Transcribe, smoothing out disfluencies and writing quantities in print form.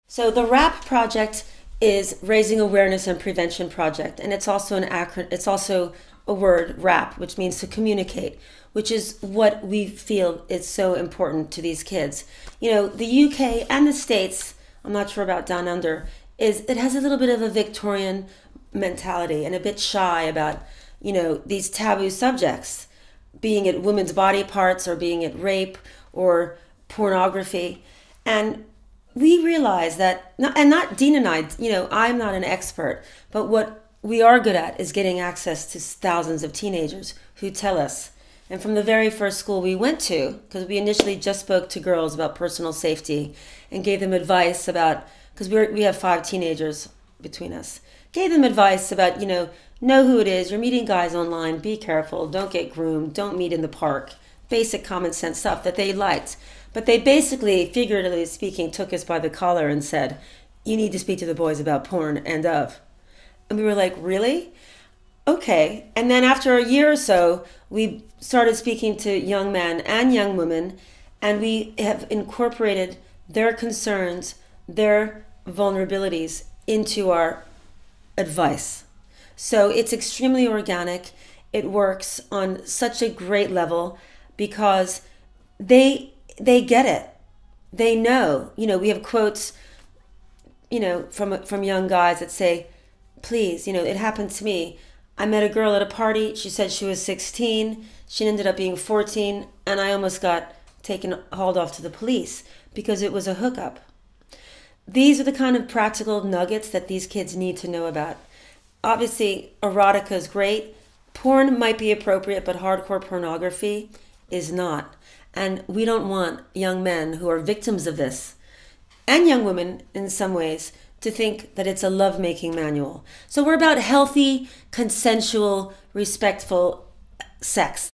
So the RAP project is Raising Awareness and Prevention Project, and it's also an acronym. It's also a word, RAP, which means to communicate, which is what we feel is so important to these kids. You know, the UK and the States, I'm not sure about down under, it has a little bit of a Victorian mentality and a bit shy about, you know, these taboo subjects, being it women's body parts or being it rape or pornography. And we realize that, and not Dean and I, you know, I'm not an expert, but what we are good at is getting access to thousands of teenagers who tell us. And from the very first school we went to, because we initially just spoke to girls about personal safety and gave them advice about, because we have 5 teenagers between us, gave them advice about, you know who it is, you're meeting guys online, be careful, don't get groomed, don't meet in the park, basic common sense stuff that they liked. But they basically, figuratively speaking, took us by the collar and said, you need to speak to the boys about porn and of. And we were like, really? Okay. And then after a year or so, we started speaking to young men and young women, and we have incorporated their concerns, their vulnerabilities into our advice. So it's extremely organic. It works on such a great level because they get it. They know. You know, we have quotes, you know, from young guys that say, please, you know, it happened to me. I met a girl at a party. She said she was 16. She ended up being 14, and I almost got hauled off to the police because it was a hookup. These are the kind of practical nuggets that these kids need to know about. Obviously, erotica is great. Porn might be appropriate, but hardcore pornography is not. And we don't want young men who are victims of this, and young women in some ways, to think that it's a lovemaking manual. So we're about healthy, consensual, respectful sex.